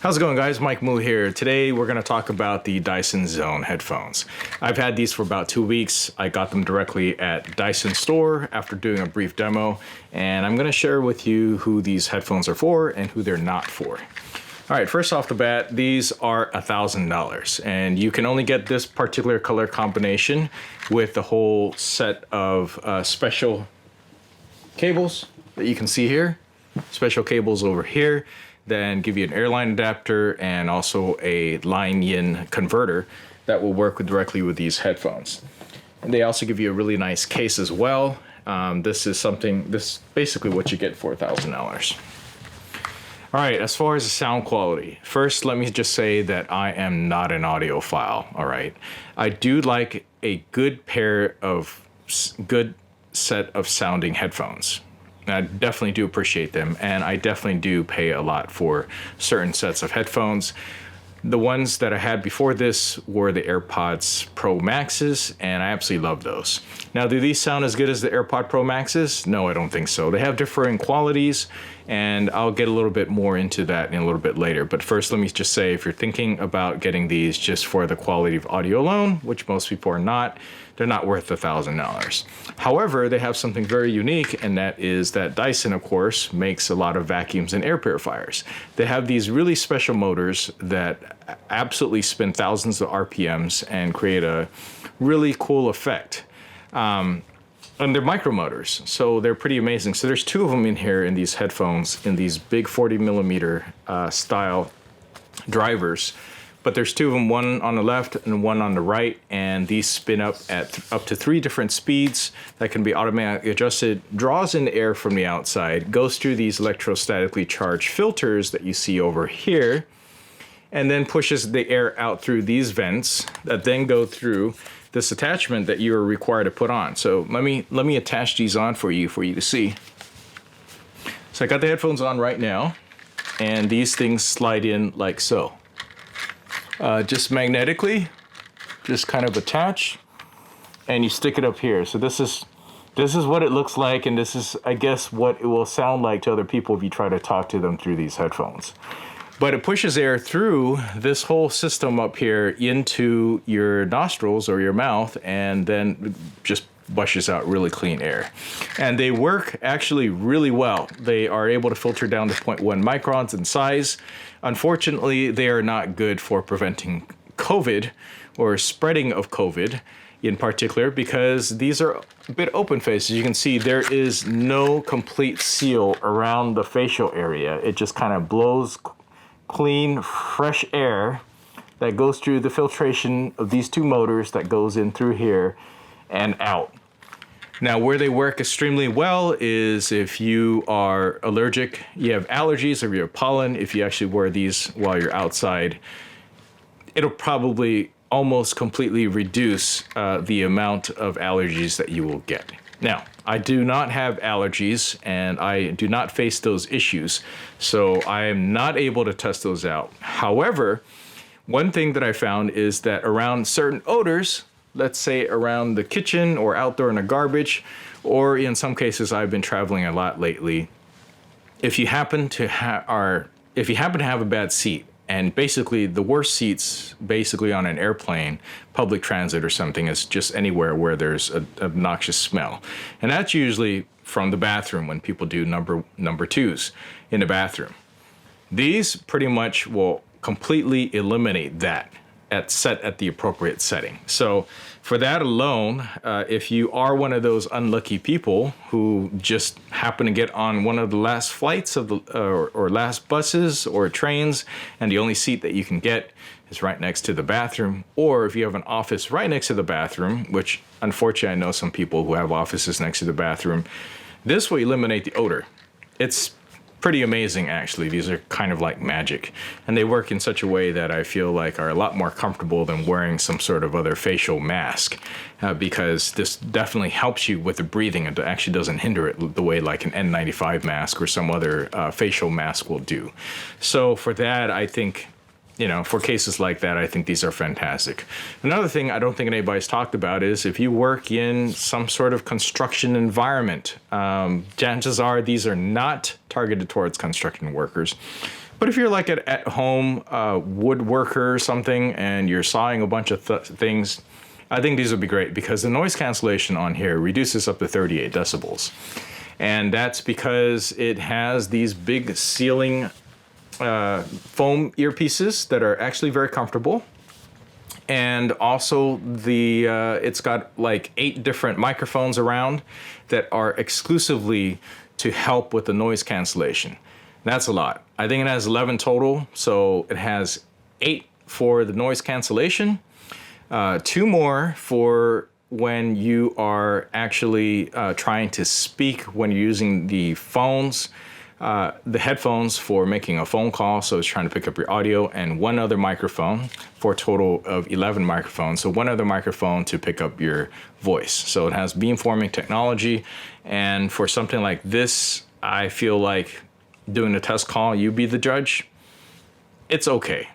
How's it going, guys? Mike Moo here. Today we're going to talk about the Dyson Zone headphones. I've had these for about 2 weeks. I got them directly at Dyson store after doing a brief demo, and I'm going to share with you who these headphones are for and who they're not for. All right, first off the bat, these are $1,000, and you can only get this particular color combination with the whole set of special cables that you can see here. Special cables over here. Then give you an airline adapter and also a line-in converter that will work directly with these headphones. And they also give you a really nice case as well. This is basically what you get for $1,000. All right, as far as the sound quality, first let me just say that I am not an audiophile, all right? I do like a good set of sounding headphones. I definitely do appreciate them, and I definitely do pay a lot for certain sets of headphones. The ones that I had before this were the AirPods Pro Maxes, and I absolutely love those. Now, do these sound as good as the AirPod Pro Maxes? No, I don't think so. They have differing qualities, and I'll get a little bit more into that in a little bit later. But first, let me just say, if you're thinking about getting these just for the quality of audio alone, which most people are not, they're not worth $1,000. However, they have something very unique, and that is that Dyson, of course, makes a lot of vacuums and air purifiers. They have these really special motors that absolutely spin thousands of RPMs and create a really cool effect. And they're micro motors, so they're pretty amazing. So there's two of them in here in these headphones, in these big 40 millimeter style drivers. But there's two of them, one on the left and one on the right, and these spin up at up to 3 different speeds that can be automatically adjusted, draws in air from the outside, goes through these electrostatically charged filters that you see over here, and then pushes the air out through these vents that then go through this attachment that you are required to put on. So let me attach these on for you to see. So I got the headphones on right now, and these things slide in like so. Just magnetically, just kind of attach, and you stick it up here. So this is what it looks like, and this is, I guess, what it will sound like to other people if you try to talk to them through these headphones. But it pushes air through this whole system up here into your nostrils or your mouth, and then just bushes out really clean air. And they work actually really well. They are able to filter down to 0.1 microns in size. Unfortunately, they are not good for preventing COVID or spreading of COVID in particular, because these are a bit open-faced. As you can see, there is no complete seal around the facial area. It just kind of blows clean, fresh air that goes through the filtration of these two motors that goes in through here and out. Now, where they work extremely well is if you are allergic, you have allergies, or you have pollen. If you actually wear these while you're outside, it'll probably almost completely reduce the amount of allergies that you will get. Now, I do not have allergies, and I do not face those issues, so I am not able to test those out. However, one thing that I found is that around certain odors, let's say around the kitchen or out there in the garbage, or in some cases I've been traveling a lot lately, if you happen to have a bad seat, and basically the worst seats basically on an airplane, public transit or something, is just anywhere where there's an obnoxious smell. And that's usually from the bathroom when people do number twos in the bathroom. These pretty much will completely eliminate that set at the appropriate setting. So for that alone, if you are one of those unlucky people who just happen to get on one of the last flights of or last buses or trains, and the only seat that you can get is right next to the bathroom, or if you have an office right next to the bathroom, which unfortunately I know some people who have offices next to the bathroom, this will eliminate the odor. It's pretty amazing, actually. These are kind of like magic, and they work in such a way that I feel like are a lot more comfortable than wearing some sort of other facial mask, because this definitely helps you with the breathing. It actually doesn't hinder it the way like an N95 mask or some other facial mask will do. So for that, I think you know, for cases like that, I think these are fantastic. Another thing I don't think anybody's talked about is if you work in some sort of construction environment, chances are these are not targeted towards construction workers, But if you're like an at-home woodworker or something and you're sawing a bunch of things, I think these would be great because the noise cancellation on here reduces up to 38 decibels. And that's because it has these big ceiling foam earpieces that are actually very comfortable. And also it's got like 8 different microphones around that are exclusively to help with the noise cancellation. That's a lot. I think it has 11 total. So it has 8 for the noise cancellation, 2 more for when you are actually trying to speak when you're using the phones, the headphones for making a phone call. So it's trying to pick up your audio, and 1 other microphone for a total of 11 microphones. So 1 other microphone to pick up your voice. So it has beamforming technology. And for something like this, I feel like doing a test call, you be the judge. It's okay.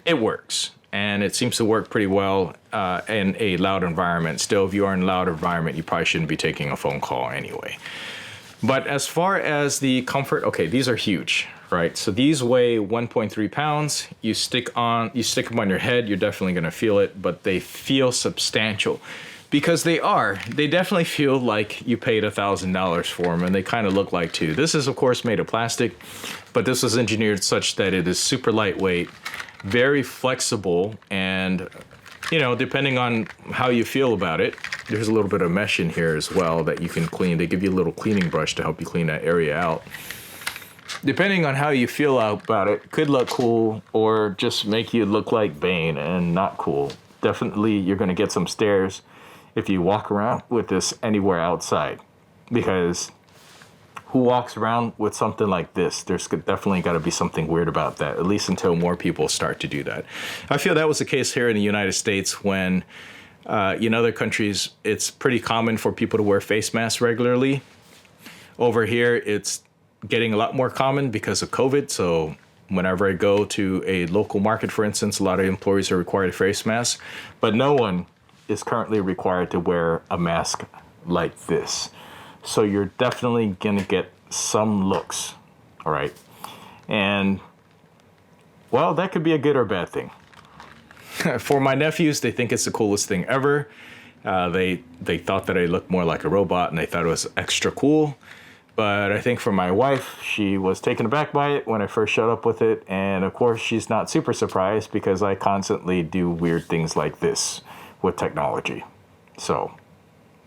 It works. And it seems to work pretty well in a loud environment. Still, if you are in a loud environment, you probably shouldn't be taking a phone call anyway. But as far as the comfort, okay, these are huge, right? So these weigh 1.3 pounds. You stick them on your head, you're definitely gonna feel it, but they feel substantial because they definitely feel like you paid $1,000 for them, and they kind of look like too. This is of course made of plastic, but this was engineered such that it is super lightweight, very flexible, and depending on how you feel about it, there's a little bit of mesh in here as well that you can clean. They give you a little cleaning brush to help you clean that area out. Depending on how you feel about it, could look cool or just make you look like Bane and not cool. Definitely you're going to get some stares if you walk around with this anywhere outside, because who walks around with something like this? There's definitely got to be something weird about that, at least until more people start to do that. I feel that was the case here in the United States when in other countries, it's pretty common for people to wear face masks regularly. Over here, it's getting a lot more common because of COVID. So whenever I go to a local market, for instance, a lot of employees are required to face masks, but no one is currently required to wear a mask like this. So you're definitely going to get some looks, all right? And, well, that could be a good or bad thing. For my nephews, they think it's the coolest thing ever. They thought that I looked more like a robot, and they thought it was extra cool. But I think for my wife, she was taken aback by it when I first showed up with it. And, of course, she's not super surprised because I constantly do weird things like this with technology. So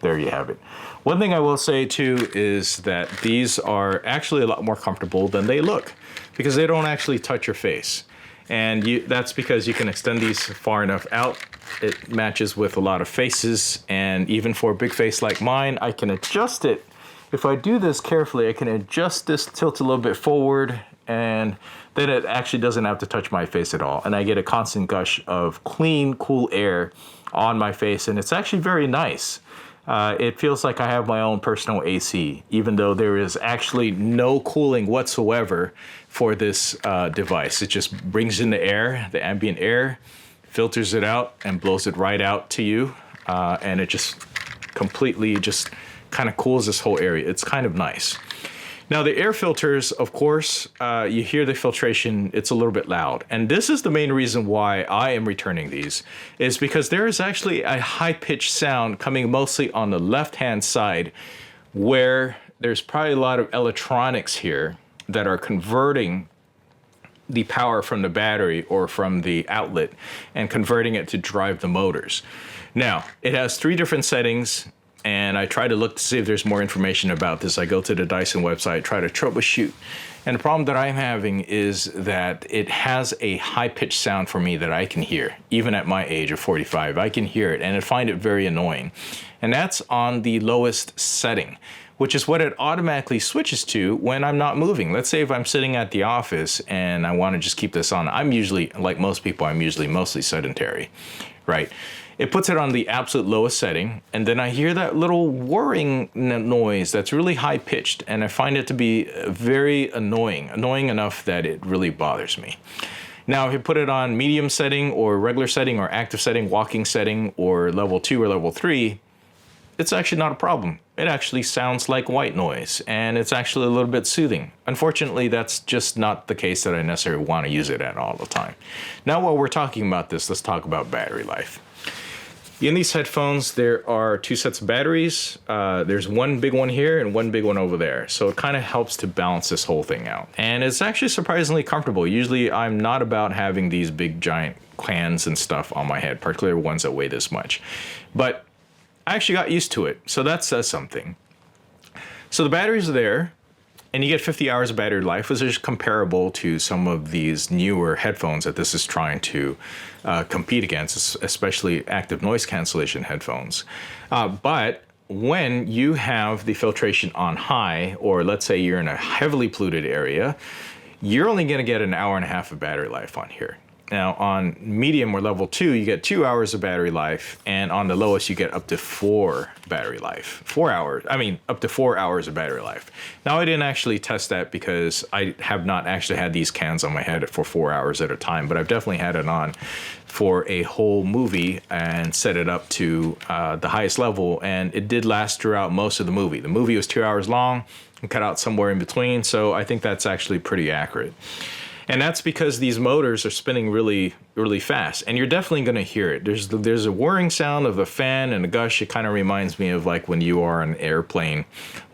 there you have it. One thing I will say too is that these are actually a lot more comfortable than they look because they don't actually touch your face. And that's because you can extend these far enough out. It matches with a lot of faces, and even for a big face like mine, I can adjust it. If I do this carefully, I can adjust this tilt a little bit forward, and then it actually doesn't have to touch my face at all. And I get a constant gush of clean, cool air on my face, and it's actually very nice. It feels like I have my own personal AC, even though there is actually no cooling whatsoever for this device. It just brings in the air, the ambient air, filters it out, and blows it right out to you. And it just completely just kind of cools this whole area. It's kind of nice. Now, the air filters, of course, you hear the filtration, it's a little bit loud. And this is the main reason why I am returning these, is because there is actually a high-pitched sound coming mostly on the left-hand side, where there's probably a lot of electronics here that are converting the power from the battery or from the outlet and converting it to drive the motors. Now, it has 3 different settings, and I try to look to see if there's more information about this. I go to the Dyson website, try to troubleshoot. And the problem that I'm having is that it has a high-pitched sound for me that I can hear, even at my age of 45. I can hear it, and I find it very annoying. And that's on the lowest setting, which is what it automatically switches to when I'm not moving. Let's say if I'm sitting at the office and I want to just keep this on. I'm usually, like most people, I'm usually mostly sedentary, right? It puts it on the absolute lowest setting, and then I hear that little whirring noise that's really high pitched, and I find it to be very annoying enough that it really bothers me. Now, if you put it on medium setting or regular setting or active setting, walking setting, or level 2 or level 3, it's actually not a problem. it actually sounds like white noise, and it's actually a little bit soothing. Unfortunately, that's just not the case that I necessarily want to use it at all the time. Now, while we're talking about this, let's talk about battery life. In these headphones, there are two sets of batteries. There's one big one here and one big one over there. So it kind of helps to balance this whole thing out. And it's actually surprisingly comfortable. Usually I'm not about having these big giant cans and stuff on my head, particularly ones that weigh this much. But I actually got used to it, so that says something. So the batteries are there, and you get 50 hours of battery life, which is comparable to some of these newer headphones that this is trying to compete against, especially active noise cancellation headphones. But when you have the filtration on high, or let's say you're in a heavily polluted area, you're only going to get an hour and a half of battery life on here. Now, on medium or level 2, you get 2 hours of battery life, and on the lowest, you get up to 4 battery life. 4 hours, up to 4 hours of battery life. Now, I didn't actually test that because I have not actually had these cans on my head for 4 hours at a time, but I've definitely had it on for a whole movie and set it up to the highest level, and it did last throughout most of the movie. The movie was 2 hours long and cut out somewhere in between, so I think that's actually pretty accurate. And that's because these motors are spinning really, really fast. And you're definitely going to hear it. There's a whirring sound of a fan and a gush. It kind of reminds me of like when you are on an airplane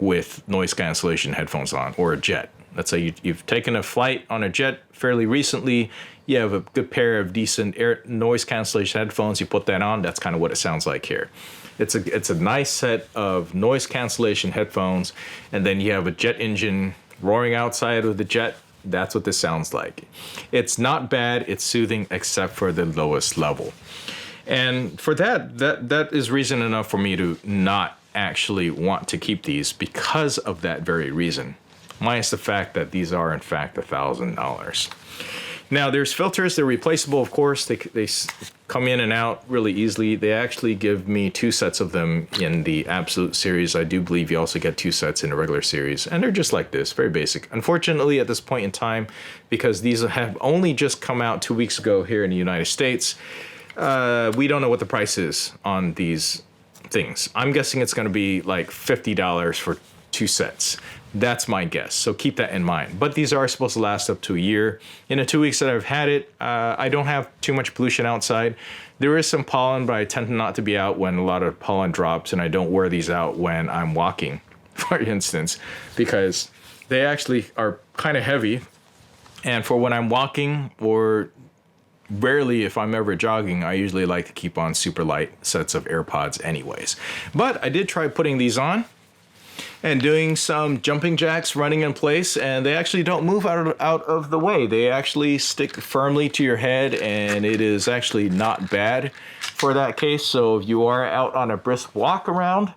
with noise cancellation headphones on, or a jet. Let's say you've taken a flight on a jet fairly recently. You have a good pair of decent noise cancellation headphones. You put that on. That's kind of what it sounds like here. It's a nice set of noise cancellation headphones. And then you have a jet engine roaring outside of the jet. That's what this sounds like. It's not bad, it's soothing, except for the lowest level. And for that is reason enough for me to not actually want to keep these because of that very reason. Minus the fact that these are in fact $1,000. Now there's filters, they're replaceable, of course. They come in and out really easily. They actually give me 2 sets of them in the Absolute series. I do believe you also get 2 sets in the regular series, and they're just like this, very basic. Unfortunately, at this point in time, because these have only just come out 2 weeks ago here in the United States, we don't know what the price is on these things. I'm guessing it's going to be like $50 for 2 sets. That's my guess, so keep that in mind. But these are supposed to last up to a year. In the 2 weeks that I've had it, I don't have too much pollution outside. There is some pollen, but I tend not to be out when a lot of pollen drops, and I don't wear these out when I'm walking, for instance, because they actually are kind of heavy. And for when I'm walking, or rarely if I'm ever jogging, I usually like to keep on super light sets of AirPods anyways. But I did try putting these on and doing some jumping jacks, running in place, and they actually don't move out of the way. They actually stick firmly to your head, and it is actually not bad for that case. So if you are out on a brisk walk around,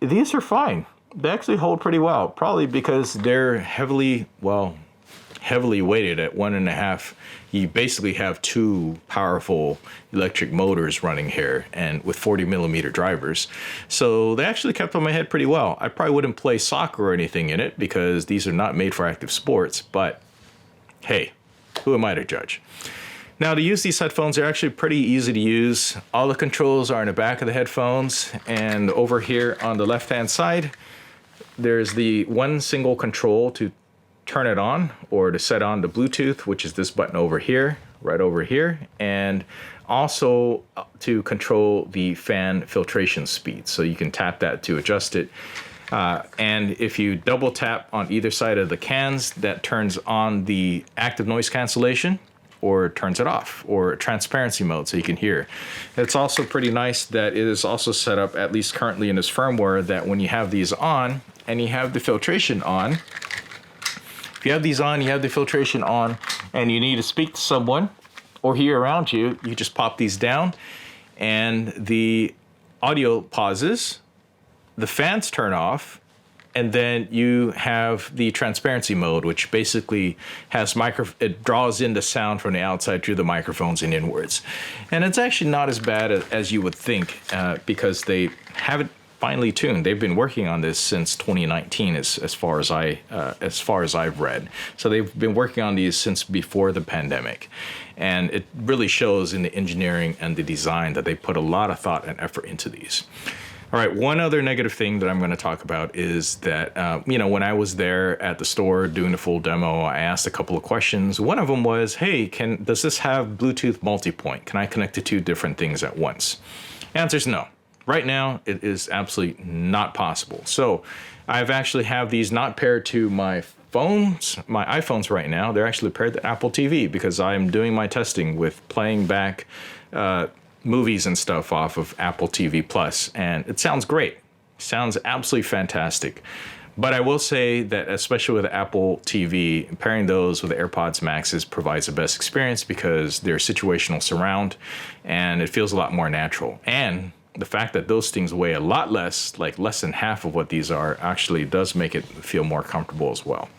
these are fine. They actually hold pretty well, probably because they're heavily weighted at 1.5. You basically have 2 powerful electric motors running here, and with 40mm drivers. So they actually kept on my head pretty well. I probably wouldn't play soccer or anything in it because these are not made for active sports, but hey, who am I to judge? Now, to use these headphones, they're actually pretty easy to use. All the controls are in the back of the headphones, and over here on the left-hand side, there's the one single control to turn it on, or to set on the Bluetooth, which is this button over here, right over here, and also to control the fan filtration speed. So you can tap that to adjust it. And if you double tap on either side of the cans, that turns on the active noise cancellation, or turns it off, or transparency mode, so you can hear. It's also pretty nice that it is also set up, at least currently in this firmware, that when you have these on and you have the filtration on, if you have these on, you have the filtration on, and you need to speak to someone or hear around you, you just pop these down, and the audio pauses, the fans turn off, and then you have the transparency mode, which basically has it draws in the sound from the outside through the microphones and inwards. And it's actually not as bad as you would think, because they have it finely tuned. They've been working on this since 2019, as far as I've read. So they've been working on these since before the pandemic, and it really shows in the engineering and the design that they put a lot of thought and effort into these. All right, one other negative thing that I'm going to talk about is that, when I was there at the store doing the full demo, I asked a couple of questions. One of them was, hey, does this have Bluetooth multipoint? Can I connect to two different things at once? Answer is no. Right now, it is absolutely not possible. So I've actually have these not paired to my iPhones right now. They're actually paired to Apple TV because I'm doing my testing with playing back movies and stuff off of Apple TV Plus, and it sounds great. Sounds absolutely fantastic. But I will say that especially with Apple TV, pairing those with the AirPods Maxes provides the best experience because they're situational surround and it feels a lot more natural. And the fact that those things weigh a lot less, like less than half of what these are, actually does make it feel more comfortable as well.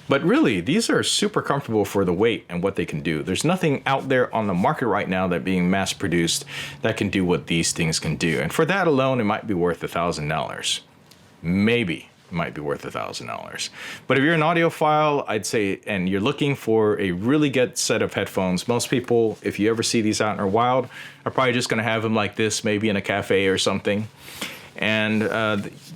But really, these are super comfortable for the weight and what they can do. There's nothing out there on the market right now that being mass produced that can do what these things can do. And for that alone, it might be worth $1,000. Maybe it might be worth $1,000. But if you're an audiophile, I'd say, and you're looking for a really good set of headphones, most people, if you ever see these out in the wild, are probably just going to have them like this, maybe in a cafe or something. And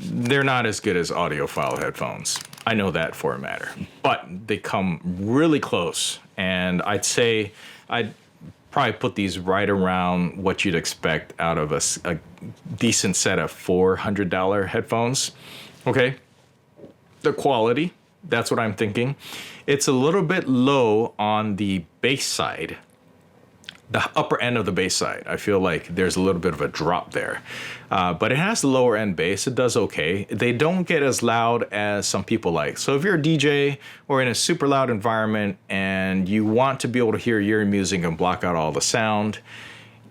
they're not as good as audiophile headphones. I know that for a matter, but they come really close. And I'd say I'd probably put these right around what you'd expect out of a decent set of $400 headphones. Okay. The quality, that's what I'm thinking. It's a little bit low on the bass side. The upper end of the bass side, I feel like there's a little bit of a drop there. But it has the lower end bass. It does okay. They don't get as loud as some people like. So if you're a DJ or in a super loud environment and you want to be able to hear your music and block out all the sound,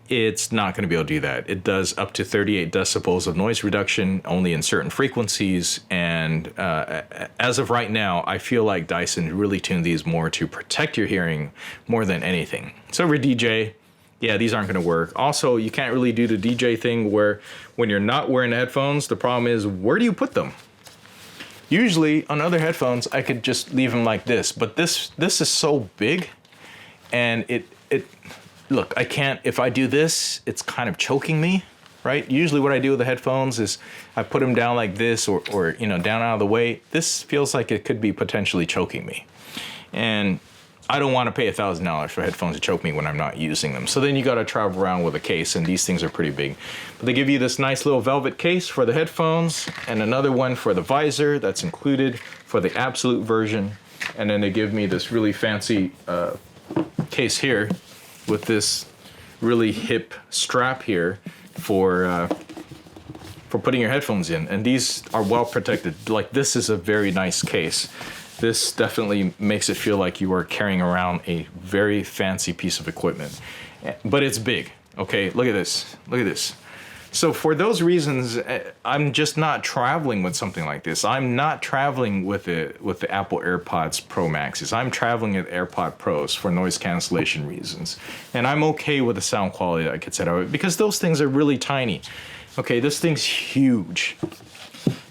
it's not going to be able to do that. It does up to 38 decibels of noise reduction only in certain frequencies. And as of right now, I feel like Dyson really tuned these more to protect your hearing more than anything. So for DJ, yeah, these aren't going to work. Also, you can't really do the DJ thing where when you're not wearing the headphones, the problem is, where do you put them? Usually on other headphones, I could just leave them like this. But this is so big and it look, I can't, if I do this, it's kind of choking me, right? Usually what I do with the headphones is I put them down like this or down out of the way. This feels like it could be potentially choking me. And I don't want to pay $1,000 for headphones to choke me when I'm not using them. So then you got to travel around with a case, and these things are pretty big. But they give you this nice little velvet case for the headphones and another one for the visor that's included for the absolute version. And then they give me this really fancy case here with this really hip strap here for putting your headphones in. And these are well protected. Like, this is a very nice case. This definitely makes it feel like you are carrying around a very fancy piece of equipment. But it's big. Okay, look at this. Look at this. So for those reasons, I'm just not traveling with something like this. I'm not traveling with the Apple AirPods Pro Maxes. I'm traveling with AirPod Pros for noise cancellation reasons. And I'm okay with the sound quality that gets out of it because those things are really tiny. Okay, this thing's huge.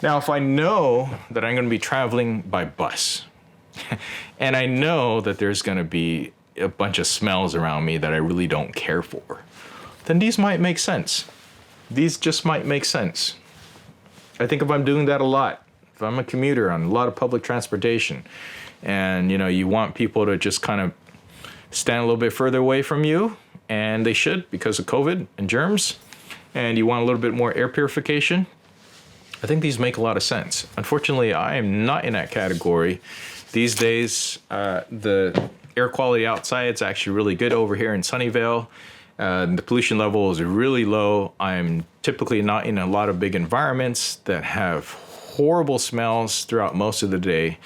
Now, if I know that I'm going to be traveling by bus, and I know that there's going to be a bunch of smells around me that I really don't care for, then these might make sense. These just might make sense. I think if I'm doing that a lot, if I'm a commuter on a lot of public transportation, and you want people to just kind of stand a little bit further away from you, and they should because of COVID and germs, and you want a little bit more air purification, I think these make a lot of sense. Unfortunately, I am not in that category. These days, the air quality outside is actually really good over here in Sunnyvale. The pollution level is really low. I'm typically not in a lot of big environments that have horrible smells throughout most of the day.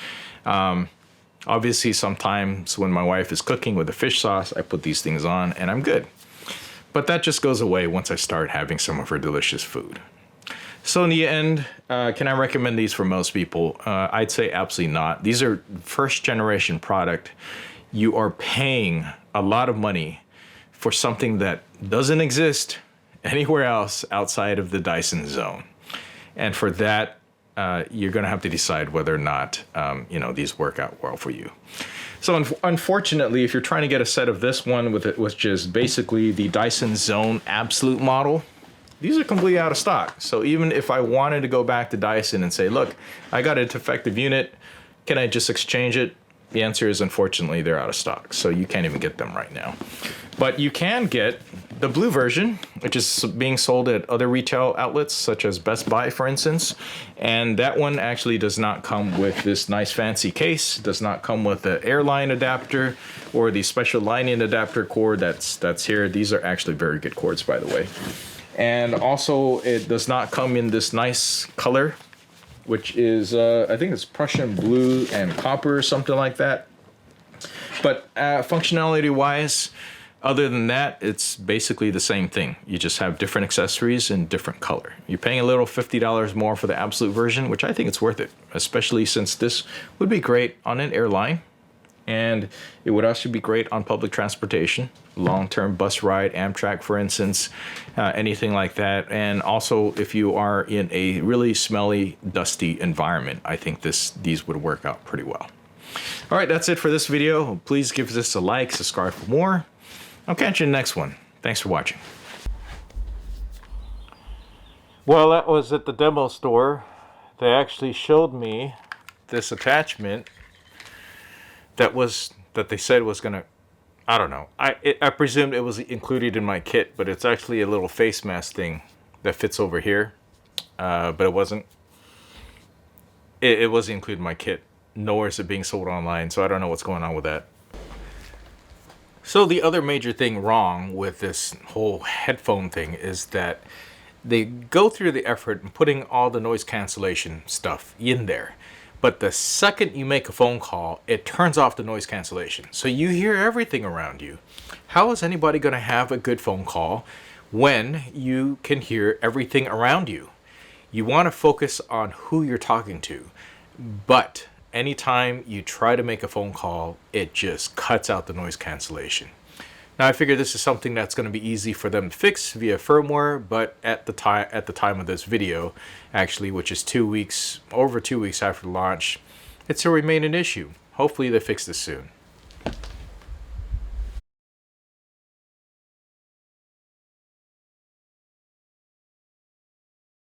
Obviously, sometimes when my wife is cooking with a fish sauce, I put these things on and I'm good. But that just goes away once I start having some of her delicious food. So in the end, can I recommend these for most people? I'd say absolutely not. These are first generation product. You are paying a lot of money for something that doesn't exist anywhere else outside of the Dyson zone. And for that, you're going to have to decide whether or not, these work out well for you. So unfortunately, if you're trying to get a set of this one which is basically the Dyson Zone Absolute model, these are completely out of stock. So even if I wanted to go back to Dyson and say, look, I got a defective unit, can I just exchange it? The answer is, unfortunately, they're out of stock. So you can't even get them right now. But you can get the blue version, which is being sold at other retail outlets, such as Best Buy, for instance. And that one actually does not come with this nice fancy case, does not come with the airline adapter or the special lightning adapter cord that's here. These are actually very good cords, by the way. And also, it does not come in this nice color, which is, I think it's Prussian blue and copper or something like that. But functionality-wise, other than that, it's basically the same thing. You just have different accessories in different color. You're paying a little $50 more for the absolute version, which I think it's worth it, especially since this would be great on an airline. And it would also be great on public transportation, long-term bus ride, Amtrak, for instance, anything like that. And also, if you are in a really smelly, dusty environment, I think these would work out pretty well. All right, that's it for this video. Please give this a like, subscribe for more. I'll catch you in the next one. Thanks for watching. Well, that was at the demo store. They actually showed me this attachment that they said was gonna, I don't know. I presumed it was included in my kit, but it's actually a little face mask thing that fits over here. But it wasn't. It wasn't included in my kit. Nor is it being sold online, so I don't know what's going on with that. So the other major thing wrong with this whole headphone thing is that they go through the effort in putting all the noise cancellation stuff in there. But the second you make a phone call, it turns off the noise cancellation. So you hear everything around you. How is anybody going to have a good phone call when you can hear everything around you? You want to focus on who you're talking to. But anytime you try to make a phone call, it just cuts out the noise cancellation. Now, I figure this is something that's going to be easy for them to fix via firmware, but at the time of this video, actually, which is over 2 weeks after launch, it still remained an issue. Hopefully they fix this soon.